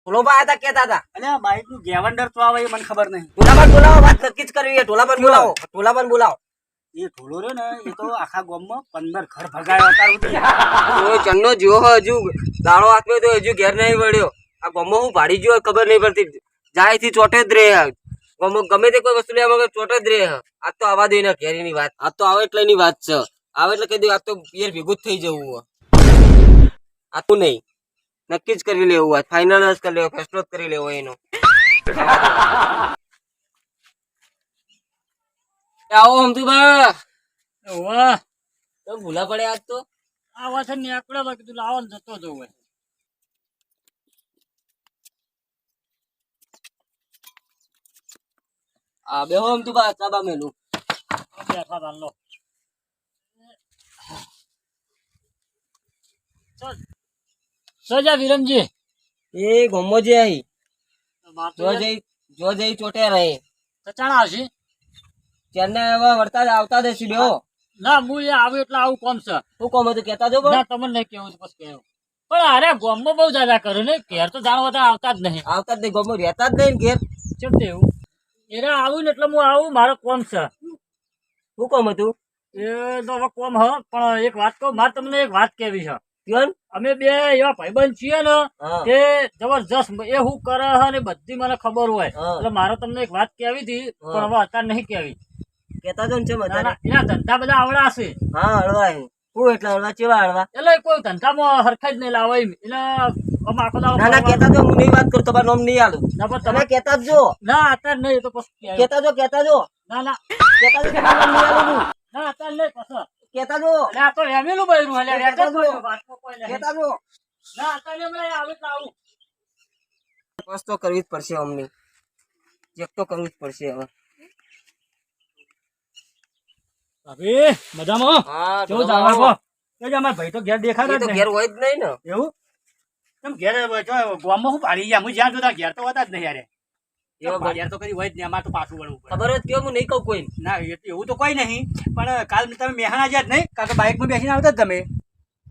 ઢોલોબા આયા તા કેતા હતા. અને આ બાઈક નું ગેવંડર તો આવે એ મને ખબર નહીં. ઢોલાબાન બોલાવો, વાત નક્કી જ કરવી છે. ઢોલાબાન બોલાવો. એ ઢોલો રહ્યો ને એ તો આખા ગામમાં 15 ઘર ભગાયો અત્યાર સુધી. ઓય ચન્નો જીવો હજુ દાડો હાથમાં તો હજુ ઘેર નહીં વળ્યો. આ ગમો હું ભાડી ગયો ખબર નહીં પડતી. જાય થી ચોટે જ રહે. ગમો ગમે તે કોઈ વસ્તુ લેવા વગર ચોટે જ રહે. આજ તો આવા દે ને ઘેરીની વાત. આજ તો આવે એટલે ની વાત છે. આવે એટલે કહી દઉં આજ તો પિયર ભેગું જ થઈ જવું. આ તું નહીં નક્કી જ કરી લેવું. આજ ફાઇનલ જ કરી લેવો, ફેસલો જ કરી લેવો એનો. આવો હમતુભા. વાહ તો ભૂલા પડે આજ તો. આ વાસણ ની આકડો કીધું લાવો ને જતો જવું આ બેહો હમતુભા, ચાબા મેલું. બેઠા તા લો સજા વિરમજી એ ગમો જે આઈ જો જઈ ચોટે રહે. ચણા આવશે ચેન્નાઈ હવે વળતા આવતા દેસી બેહો. ના હું એ આવ્યું એટલે આવું કોમ છે. શું કોમ હતું કેતા જો ના તમને નહીં કેવું તો પછી કેવું પણ અરે ગામમાં બહુ જ્યાદા કર્યું ને ઘેર તો જાણવા બધા આવતા જ નહીં. આવતા જ નહીં, ગમો રહેતા જ નહીં ઘેર. ચમ એવું એને આવું ને એટલે હું આવું મારો કોમ છે. શું કોમ હતું? એ તો હવે કોમ હ પણ એક વાત કહું મારે તમને એક વાત કેવી છે. કેમ? અમે બે એવા ભાઈબંધ છીએ ને હા. કે જબરજસ્ત એ શું કરે છે ને બધી મને ખબર હોય હા. એટલે મારે તમને એક વાત કેવી હતી પણ હવે અત્યારે નહીં કેવી. કેતા જો ને છે ના, બધા. ના, એના ધંધા બધા આવડા છે હા હળવા હે. હું એટલે હળવા ચેવા હળવા? એટલે કોઈ ધંધામાં હરખા જ નહીં લાવે એમ. એટલે આમ આખો દાડો ના ના કેતા જો, હું નહીં વાત કરું, તમારું નામ નહીં આલું. ના પણ તમે તમે કેતા જ જો. ના અત્યારે નહીં તો પછી કેતા જો, કેતા જો. ના ના કેતા જો, તમારું નામ નહીં આલું હું. ના અત્યારે નહીં પછી કેતા જો. એટલે આ તો રેમેલું બૈરું એટલે રેટ જ બોલ્યો, વાતમાં કોઈ નહીં. કેતા જો. ના અત્યારે હમણાં આવે તો આવું. બસ તો કરવી જ પડશે અમને. ચેક તો કરવું જ પડશે હવે. ભાભી મજામાં હા કેવું ચાલે કહો? એ જ અમારા ભાઈ તો ઘેર દેખાતા એ જ તો નહીં. ઘેર હોય જ નહીં ને. એવું કેમ ઘેર ગામમાં શું પાડી ગયા? હું જ્યાં જોતા ઘેર તો હોતા જ નહીં યાર. એવા ઘેર તો કદી હોય જ નહીં. અમારે તો પાછું વળવું પડે. ખબર જ કેવું હું નહીં કહું કોઈ. ના એવું તો કોઈ નહીં પણ કાલ તમે મેહાણા જ્યાં જ નહીં કાલ તો બાઇકમાં બેસીને આવતા જ તમે.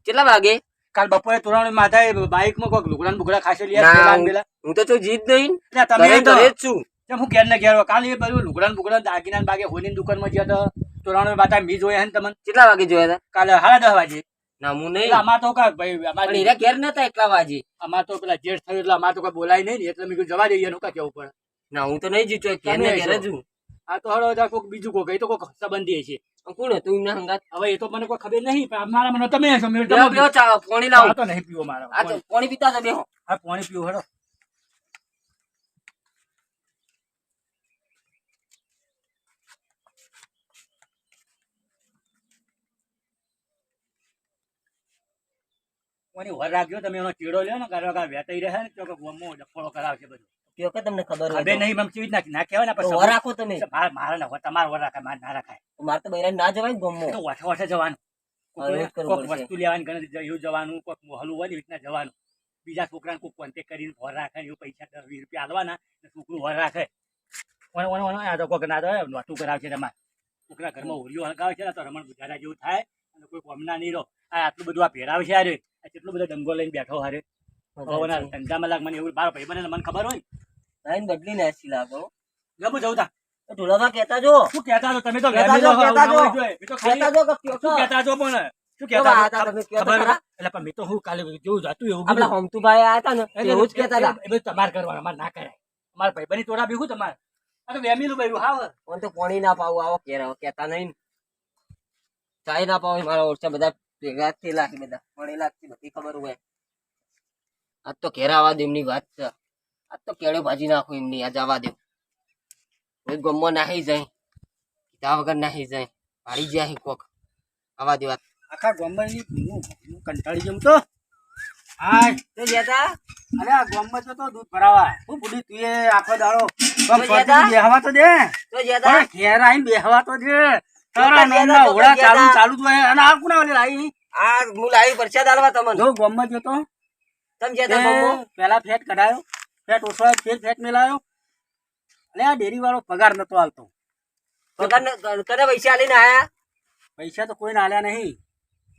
કેટલા વાગે? કાલ બપોરે તોરણ માથા બાઇકમાં કોઈક લુગડા બુગડા ખાસી લઈ ના, આવ્યા પેલા. હું તો જીત નહીં. એટલે તમે ઘરે તો ઘરે જ છું. કેમ હું ઘેર ને ઘેર હોય. કાલ એ બધું લુગડા બુગડા દાગીના બાગે હોની દુકાનમાં ગયા તો તોરણ માથા મી જોયા ને તમને કેટલા વાગે જોયા હતા? કાલે 10:30 વાગે. ના હું એટલે નહીં. અમાર તો કાંઈ ભાઈ પણ અમારે એના ઘેર નતા એટલા વાગે. અમાર તો પેલા જેઠ થયું એટલે અમાર તો કોઈ બોલાય નહીં ને એટલે મેં કીધું જવા દઈએ એનું કાંઈ કેવું પડે. ના હું તો નહીં જીત્યો. ઘેર ને ઘેર જ હું. આ તો હળો કોઈક બીજું કોઈક એ તો કોઈક સંબંધી છે. કોણ હતું એમના હંગાત? હવે એ તો મને કોઈ ખબર નહીં પણ અમારા મને તમે છો મેં બેહો બેહો, ચા પાણી લાવો. આ તો નહીં પીવો મારો. આ તો પાણી પીતા હતા બેહો. હા પાણી પીવું હેડો. કોની વર રાખ્યો તમે એનો ચીડો લ્યો ને કારણ કે વેતાઈ રહે ને તો ગોમો ડફોળો કરાવશે બધું. કયો કે તમને ખબર હોય ખબર તો. નહીં મમ ચીજ ના કહેવાય ને તો પછી વર રાખો તમે. મારે ના હોય તમારે વર રાખાય મારે ના રાખાય. મારે તો બૈરા ના જવાય ને ગામમાં. તો ઓઠે ઓઠે જવાનું. હવે એવું જ કરવું કોઈક પડશે. વસ્તુ લેવાની ગણતરી એવું જવાનું કોઈક મોહલું હોય ને એવી રીતના જવાનું. બીજા છોકરાને કોઈ કોન્ટેક્ટ કરીને વર રાખે એવું પૈસા 10-20 રૂપિયા આલવાના ને છોકરું વર રાખે. આ તો કોઈક ના તો નોતું કરાવશે તમારે. છોકરા ઘરમાં હોરીઓ હળગાવે છે ને તો રમણ બુજારા જેવું થાય અને કોઈ કોમના નહીં રહો. આ આટલું બધું આ પહેરાવે છે હારે આ કેટલો બધો ડંગો લઈને બેઠો હારે. ધંધામાં લાગ મને એવું મારો ભાઈ બને મને ખબર હોય લાઈન બદલી નાસી લાગો. ગમું જવું તા તો ઢોલાબા કહેતા જો. શું કહેતા છો તમે તો કહેતા જો, કહેતા જો. મેં તો ખાલી- કહેતા જો કે કયો શું કે. કહેતા છો પણ શું કેવા કહેતા હતા તમે કયો તો ખબર ખરા? એટલે પણ મેં તો હું કાલે જેવું જાતું એવું આપડા કીધું. હોમતુભાઈ આયા હતા ને એવું જ કહેતા હતા. એ બધું તમારે કરવાનું અમારે ના કરાય. અમારા ભાઈ બની તોડા બીજું તમારે આ તો વેમીલું બૈરું હાવ. મને તો પાણી ના પાવું આવો કેરા કહેતા નહીં ને. ચાય ના પાવું મારા ઓરછા બધા ભેગા થયેલા છે બધા. પાણી લાગતી બધી ખબર હોય. આજ તો ઘેર આવવા દે એમની વાત છે. આજ તો કેળે ભાજી નાખું એમની. આજ આવવા દે. રોજ ગમવા નાહી જાય કીધા વગર નાહી જાય પાડી જાય કોક. આવવા દે વાત. આખા ગામમાં હું કંટાળી જઉં તો હાય તો જતા અરે આ ગામમાં તો દૂધ ભરાવા હું પૂરી તું એ આખો દાડો તો જતા? બેહવા તો દે તો જતા પણ ઘેર આવીને બેહવા તો દે તારા તો જતા, નામના તો ઓળા ચાલુ જતા. ચાલુ જ હોય અને આ કોના ઓલી લાવી આ હું લાવી પરસાદ આલવા તમને. જો ગામમાં જતો તમે જતા ગમો. પેલા ફેટ કઢાયો ફેટ ઓછો ફેર ફેટ મેલાયો અને આ ડેરી વાળો પગાર નતો આલતો પગાર કને પૈસા આલીને આયા. પૈસા તો કોઈને આલ્યા નહીં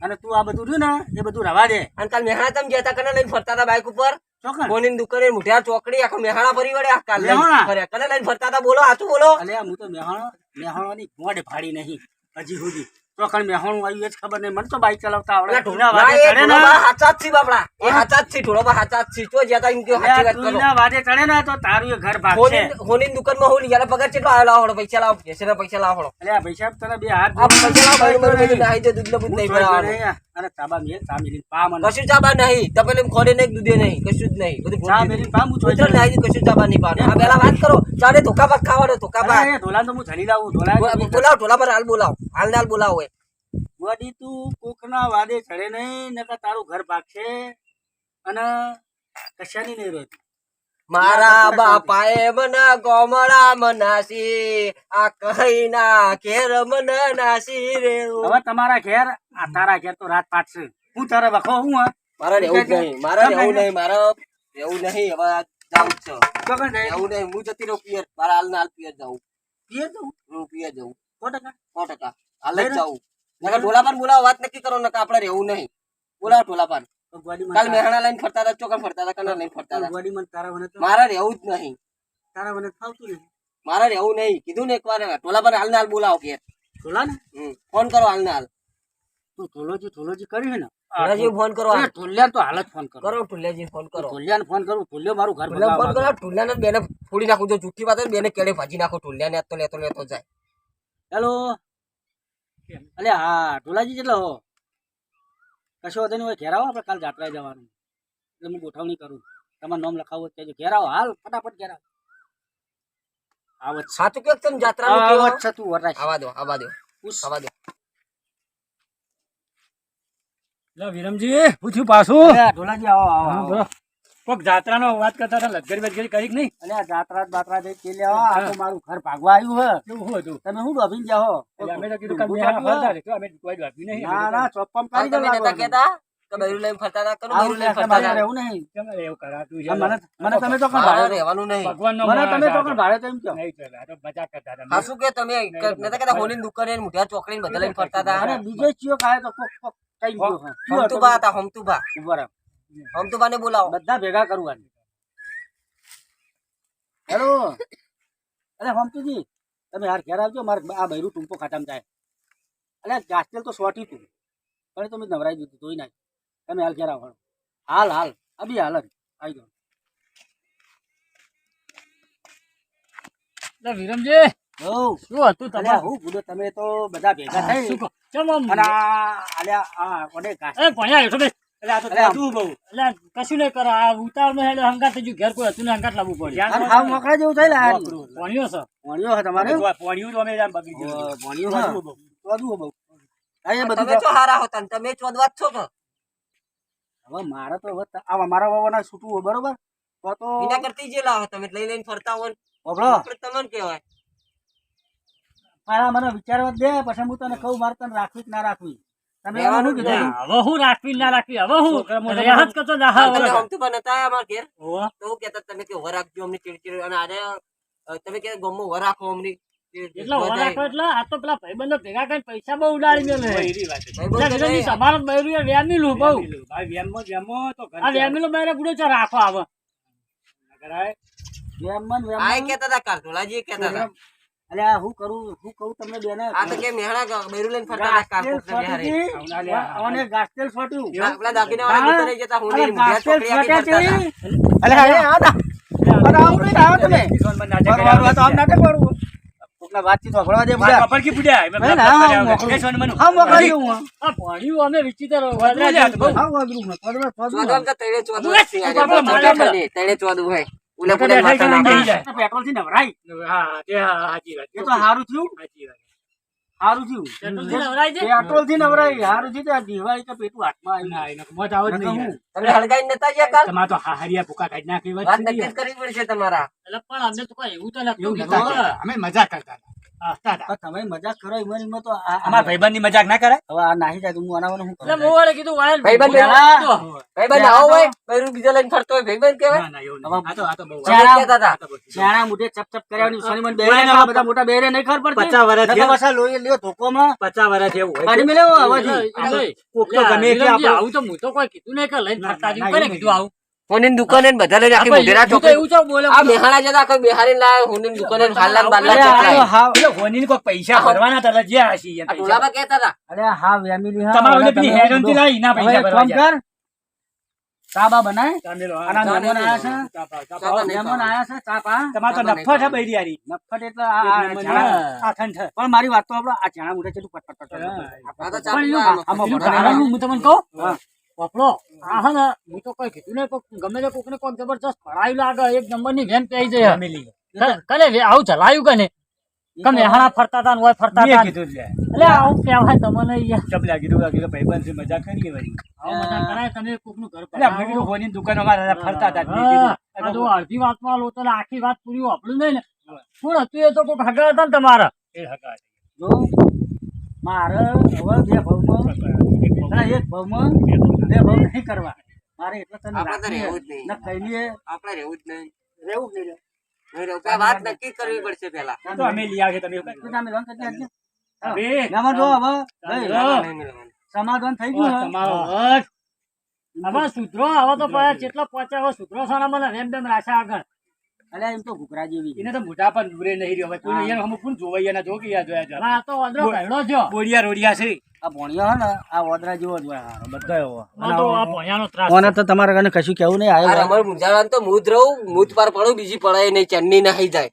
અને તું આ બધું રહ્યું ને એ બધું રવા દે અને કાલ મેહણા તમે જતા કને લઈને ફરતા હતા બાઈક ઉપર. ચોકન ફોનની દુકાને મુઠિયા ચોકડી આખા મેહાણા ફરી વળ્યા કાલ મેહાણા? ફર્યા કને લઈને ફરતા હતા બોલો સાચું બોલો અલ્યા હું તો મેહાણવાની ગોડ ફાડી નહીં હજી સુધી ચોકન મેહાણું આવ્યું એ જ ખબર નહીં મને તો બાઈક ચલાવતા આવડે ઢોલા ના, વાદે એ ચડે ને ઢોલાબા હાચા જ છે બાપડા એ હાચા જ છે ઢોલાબા હાચા જ છે જો જ્યાં તા એમ કયો સાચી અલ્યા વાત તું કરો એના વાદે ચડે ને તો તારું એ ઘર ભાગશે ફોનની દુકાનમાં હું યાર પગાર કેટલો આવેલો આવડો પૈસા લાવો પૈસા પૈસા લાવો અલ્યા ભાઈ સાહેબ તને બે હાથ આ પૈસા લાવો જોડું. બરોબર બધું નાહી દે દૂધ ને બૂધ નહીં ભરાવાનું નહીં, અને તાબા મેલ ચા મેલીને પા મને કશું ચાબા નહીં તપેલી ખોડે નહીં દૂધે નહીં કશું જ નહીં બધું ચા ભૂલી મેલીને પા હું ઉતર નાહી દે કશું ચાબા નહીં પાડે આ પહેલા વાત કરો ચાલે ધોકા ભાગ ખાવાનો ધોકા ભાગ અલ્યા, એ ઢોલાને તો હું જલી લાવું ઢોલા બોલાવો ઢોલા પર હાલ બોલાવો હાલ ને હાલ બોલાવો એ વડી તું કોકના વાદે ચડે નહીં નકર તારું ઘર ભાગશે અને કશાની નહીં રહેતી મારા બાપાએ મને ગોમડા મનાસી આ કઈ ના ઘેર મને નાસી રે હવે તમારા ઘેર આ તારા ઘેર તો રાત પાટશે હું તારે વખો હું હા મારે રહેવું જ નહીં મારે રહેવું નહીં મારે રહેવું નહીં હવે આ જાઉં જ છે ચોકન જાય રહેવું નહીં હું જતી રહું પિયર મારા હાલ ને હાલ પિયર જાઉં પીએ તો હું પિયર જાઉં 100%. 100% હાલ જ જાઉં નકર ઢોલાપાન બોલાવો વાત નક્કી કરો નકર આપણે રહેવું નહીં બોલાવો ઢોલાપાન તો ગોડી કાલ મને મેહાણા લઈને ફરતા હતા ચોકન ફરતા હતા કના લઈને ફરતા હતા ગોડી મને તારા મને તો મારે રહેવું જ નહીં તારા મને ફાવતું નહીં મારે રહેવું નહીં કીધું ને એકવાર ઢોલાપાન હાલ ને હાલ બોલાવો કે ઢોલા ને ફોન કરો હાલ ને હાલ તું ઢોલોજી કરી છે ને ઢોલાજી ફોન કરો હાલ. ઢોલિયા તો હાલ જ ફોન કરો કરો ઢોલિયાજી ફોન કરો ઢોલિયાને ફોન કરું ઢોલિયો મારું ઘર ઢોલિયા ફોન બગાવવા. કરો ઢોલિયાને બેને ફોડી નાખું જો જુઠ્ઠી વાત હોય ને બેને કેળે ભાજી નાખો ઢોલિયાને આ તો લેતો લેતો જાય હેલો અલ્યા હા ઢોલાજી કેટલા હો કશો વાંધો નહીં હોય ઘેર આવો આપણે કાલ જાત્રાએ જવાનું એટલે હું ગોઠવણી કરું તમારું નામ લખાવું હોય તો ઘેર આવો હાલ ફટાફટ ઘેર આવો આવત છે. સાચું કે તમે જાત્રાનું આવત કેવો? છે તું વરાય આવા દો આવા દો ઉસ. આવા દો લે વિરમજી પૂછ્યું પાછું અલ્યા, ઢોલાજી આવો આવો હા, આવો બોલો. કોક જાત્રાનો વાત કરતા હતા લગરી બગરી કરી કે નહીં અલ્યા જાત્રા બાત્રા જઈ કે લેવા આ તો મારું ઘર ભાગવા આવ્યું હે કેવું હતું તમે શું ડોબીને જાઓ એટલે અમે તો કીધું કે મેહાણા ફરતા રહે. તો અમે કોઈ વાગ્યું નહીં ના ના ચોપ્પમ હાલ કાઢી તમે દો નતા કહેતા કે બૈરું લઈને ફરતા હતા કનું બૈરું લઈને ફરતા હતા એવું નહીં કેમ એવું કરાતું છે? મને મને તમે તો મારે ભાડે રહેવાનું નહીં ભગવાનનો મને માણસ તમે તો આ તો. ભાડે તો એમ કહો નહીં ચાલે, આ તો મજાક કરતા હતા. હા શું કે તમે નતા કહેતા હોલીની દુકાને ને મુઠિયા ચોકડી ને બધા લઈને ફરતા હતા અને બીજો ચિયો ખાય તો કોક કોક કઈ ગયો હા. ચિયો હતો હમતુભા હતા હમતુભા ઉભો રહો. હમતુભા ને બોલાવો બધા ભેગા કરવાનું હેલો અરે હમતુજી તમે યાર ઘેર આવજો મારે આ બૈરું ટૂંપો ખાટામાં જાય અરે ગાસ્ટેલ તો સોટી તું પણ તમે નવરાઈ દીધું તોય ના તમે હાલ ઘેર આવો હાલ હાલ અભી હાલ જ આવી જાઓ લે વિરમજી હઉ. શું હતું અલ્યા તમારું? હું ભૂલો તમે તો બધા ભેગા શું થઈ કહો? ચલો આમ. અને અલ્યા આ કોને ઘાસ એ ભણ્યા હેઠો બેસ. એટલે આ તો અલ્યા, તું બહુ. એટલે કશું નહીં કરે. આ ઉતાવળમાં હેડે હંગાત થઈ ગયું. ઘેર કોઈ હતું ને હંગાત લાવવું પડે. અને હાવ મોકળા જેવું થઈ લા ભણ્યો છે. ભણ્યો હે તમારે ભણ્યું તો અમે આમ બગડી ગયું. ભણ્યો હે ચોદવું બહુ આ એ બધું તમે તો તો હારા હતા ને તમે ચોદવા જ છો કે હવે મારે તો હવે આવા મારા વાવાના છૂટવું હોય બરોબર તો એના કરતી જે લાવો તમે લઈ લઈને ફરતા હોય ને ઓબળો આપણે તમને કહેવાય મારા મને વિચારવા દે પછી હું તને કહું મારે તને રાખવી કે ના રાખવી તમે રહેવાનું શું કીધું હવે હું રાખવી ના રાખવી હવે હું છોકરામાં રેહત કરતો ના હા તમે હવે. હમતુભા નતા આયા અમારા ઘેર હોવે. તો હું કહેતા તમે કે વર રાખજો અમને ચીડચીડ અને આજે તમે કે ગમો વર રાખો અમને એટલે વર રાખો એટલે આ તો પેલા ભાઈબંધો ભેગા કરીને પૈસા બહુ ઉડાડી મેલે. ભાઈ એટલે બોલતો વિરમજી નહીં. તમારો બૈરું એ વ્યામીલું બહુ. ભાઈ વેમમાં તો આ વ્યામીલો બૈરો ગુડો છે રાખો આવે. વેમમાં આ કહેતા હતા કાલ ઢોલાજી કહેતા હતા અલ્યા હું કહું તમને બેને આ તો કે મેહણા બૈરું લઈને ફરતા હતા કાલ કોકને બિહારે. અને ગાસ્ટેલ છોટ્યું પેલા દાગીના વાળા હા. દુકાને જતા હું અરે મુઠિયા ચોકડી આગળ ફરતા હતા. અરે અરે આ દા અરે આવું નહીં આવો તમે બરોબર તો આમ નાટક કરું કોકના વાતચીત સાંભળવા દે બધા હા મોકલાઈ દઉં હું આ ભણ્યું અમે વિચિત્ર વદરા જેવું બહુ. હા વાગરું હું ચોદવા ચોદમ કે તેડે ચોદમ ઉએ, છે. આજે બાપા, મોટા મારા ખાલી તેડે ચોદમ હોય. ઉલે મોટા પુલે બેઠા માથા બેસી નાખે. જાય. પેટ્રોલ થી નવરાય હા, તે હા, સાચી વાત. એ તો સારું થયું સાચી વાત. સારું થયું પેટ્રોલથી નવરાય છે? પેટ્રોલ થી નવરાય સારું થયું આ દિવાળી તો પેટું હાથમાં આવ્યું ના, એનો મોત આવો જ નહીં યાર. તમે હળગાઈને નતા ગયા કાલ તમારે તો હાહરિયા ભૂકા કાઢી નાખી વાત વાત છે નક્કી જ યાર. કરવી પડશે તમારા એટલે પણ અમને તો કોઈ એવું તો લાગતું એવું નતું. નતું. અમે મજાક કરતા હતા. હસતા હતા. પણ તમે મજાક કરો એમાં તો આ અમારા ભાઈબંધની મજાક ના કરે. હવે આ નાહી જાય તો હું આનાવાનું શું એટલે કરું મોવાળે કીધું વાયર ભાઈબંધ ભૂલા બેઠા. તો. ભાઈબંધ આવો હોય બૈરું બીજા લઈને ફરતો હોય ભાઈબંધ કહેવાય ના, ના, એવું નહીં. આ તો બહુ. ચાર- કહેતા હતા. શાણા મુઢે ચપ ચપ કર્યાની સોની મને બેરે ના બધા મોટા બેરે નહીં ખબર પડતી 50 વર્ષ નકર થયા. પાછા લોહી લ્યો ધોકોમાં 50 વર્ષ જેવું હોય. કાઢી મેલ્યો અવાજી. એટલે- કોક તો એટલે ગમે તે વિરમજી, આપણો- આવું તો હું તો કોઈ કીધું નહીં કે લઈને ના, ફરતા ના, જેવું. ના, કોને એવું કીધું આવું? હોની દુકાને ને બધા લઈને આખી મોઢેરા હું તો ચોકડી એવું છો બોલે આ મેહાણા જતા આખો બિહારી લાયો હોની દુકાને હાલલાન બાલલાન અરે ચોકલાય. આ હાવ પેલો હોનીને કોઈક પૈસા ભરવાના હતા એટલે જ્યાં હશે યાર આ પૈસા. ટોલામાં કહેતા હતા અરે હા વેમિલી હા તમારે ઓલે પેલી તમે હેરનથી બોલો. લાવી, એના હવે પૈસા એક ભરવા કામ જાય. કર ચા બા બનાય ચામેલો, હા. આના ચા મહેમાન નહીં આયા છે ચા નહીં મહેમાન આયા છે ચા પા તમારે તો ચાલો નફો છે નહીં બૈરી હારી. નફટ એટલે આ ઝાડા. આ ઠંડ. પણ મારી વાત તો આપણો આ ઝાડા મોઢે ચેટલું પટ પટ પટ આ તો પટ. ચા પણ પીવા એનું આમાં પેલું ભરાય કારણ હું તમને કહું? હા. પકડો. આ હે ને, હું તો કઈ કીધું નહીં, પણ ગમે તે કોકને કોક જબરજસ્ત ભરાયું લાગે, એક નંબરની વેન પેઈ જાય. કલે આવું ચલાયું કે ને? ગમે હાણા ફરતા હતા ને ઓય ફરતા હતા ને. એટલે આવું કહેવાય તમને યાર. ચપલા કીધું ભાઈબંધ છે, મજા કરીએ વળી. આવું મજા કરાય, તમે કોકનું ઘર પટાવો. હોની દુકાન અમારા ફરતા હતા. આ તો અડધી વાતમાં લો તો આખી વાત પૂરી વાપર્યું નહીં ને. શું હતું એ તો કોક હગા હતા ને તમારા. એ હગા. જો મારે હવે બે ભાવમાં ના, એક ભાવમાં બે ભાવ નહીં કરવા મારે એટલે તને આપણે તો રાખીએ. રહેવું જ નહીં. ન કહીએ આપણે રહેવું જ નહીં રહેવું જ નહીં રે. નહીં રહેવું. પેલા વાત નક્કી કરવી પડશે પેલા તો અમે લઈ આવીએ તમે. તું તમે લોન કરી આપજે. હવે મહેમાન જો હવે ભાઈ, હા. નહીં રહેવાનું. સમાધાન થઈ ગયું હે? તમારો વટ. હવે સુધરો, હવે તો પાછા જેટલા પહોંચ્યા હવે સુધરો છો ને મને રેમ તેમ રાખ્યા આગળ. અલ્યા એમ તો ઘૂઘરા જેવી એને તો મોઢા પર દૂરે નહીં રહ્યો. હવે કોઈને અહીંયા હમું કોણ જોવાય એના જો કે યાર જોયા જો. આ તો વાંદરો પહેલો છો. બોડિયા રોડિયા છે. આ ભોણિયો હે ને આ વોદરા જેવો જ હોય હારો, બધો એવો. આ તો આ ભોંયાનો ત્રાસ. કોને તો તમારા કને કશું કેવું નહીં આ આવ્યો રમણ મુંજાવાનું તો હું જ રહું મૂત પર પડું બીજી પડાય નહીં ચન્ની નાહી જાય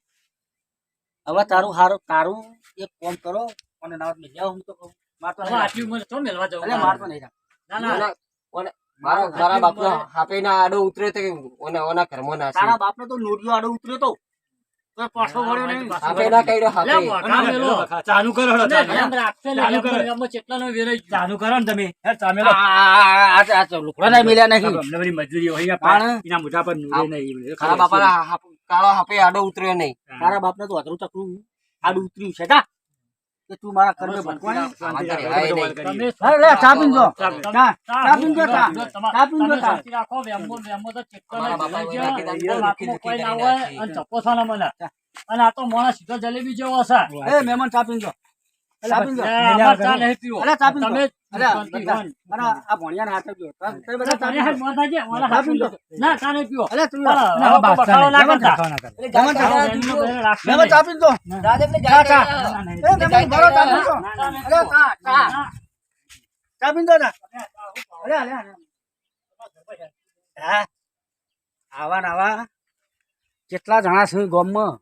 હવે તારું એક કામ કરો અને નાવત મેં જાઓ. હું તો કહું માર તો હવે નહીં આટલી ઉંમરે તો મેલવા જવું. અલ્યા માર તો નહીં રાખ. ના ના. મારા બાપનો હાપે ના આડો ઉતરે તો ઓના ઘરમાં ના તારા બાપને તો નોડિયો આડો ઉતર્યો તો તો પાછો વળ્યો નહીં. હાપે ના કર્યો લે, હાપે મોઢા મેલો. ચાલુ કરો હળો, તમે ચાલુ. ધ્યાન રાખશે લે, ચાલુ કરો. એમ ચેટલાનો વેરાઈ ગયો. ચાલુ કરો ને તમે. હે, ચામેલો. આ તો લુકડા નહીં મિલ્યા નહીં. અમને બધી મજૂરી હોય પણ- એના મોઢા પર નૂરે નહીં. તારા બાપાના કાળો હાપે આડો ઉતર્યો નહીં તારા બાપને તો અધરું ચકલું આડું ઉતર્યું છે કા કે તું મારા ઘરને ભટકવાની. આમાં તો રહેવાય નહીં. તમે હા, લે, ચા પીજો. ચા. ચા પીજો, ચા. ચા પીજો, તમે ચા. શાંતિ રાખો, વેમો વેમો તો ચેટલાનો અમારા બાપા વેરાઈ ગયો. બાકી તો હાથમાં કોઈ ના હોય અને ચપ્પો છે ને મને. ચા. અને આ તો માણસ સીધો જલેબી જેવો હશે. એ મહેમાન ચા પીજો. ચા પીજો. આમાં ચા નહીં પીવો. અરે ચા પીજો. તમે અરે શાંતિ બધા. હોન. અરે આ ભોણિયાને હાથે પીવો. તમે બધા ચા તમે હાથ પીજો. મોં થાજે, ઓલા ચા હાથ પીજો. ના ચા નહીં પીવો. અરે તું ના, યાર. ના, બાસ બખાડો ના ચાલે. કરતા. ખાવા ના કરે. મહેમાન ચા આવો પીજો. વેમનો વેરે રાખશે મહેમાન નહીં. ચા પીજો. દાદાને ચા, ચા. ના, નહીં. એ મહેમાન ભરો ચા પીજો. ના, ના, ના. અરે ચા, ચા. ચા પીજો ને. અરે, અરે, અરે. હા. આવા ને આવા કેટલા જણા છે ગામમાં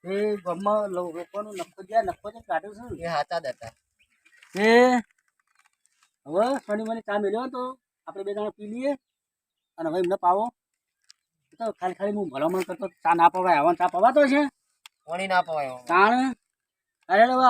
એ ગામમાં લોકોનું નફો જે કાઢ્યું છે એ હાથા દેતા એ હવે શનિ મને ચા મેળ્યો તો આપણે બે જણા પી લઈએ અને હવે એમને પાવો એ તો ખાલી ખાલી હું ભલામણ કરતો ચા ના પવાય આવવાનું ચા પવાતો છે પાણી ના પવાય તાણ અરે હવે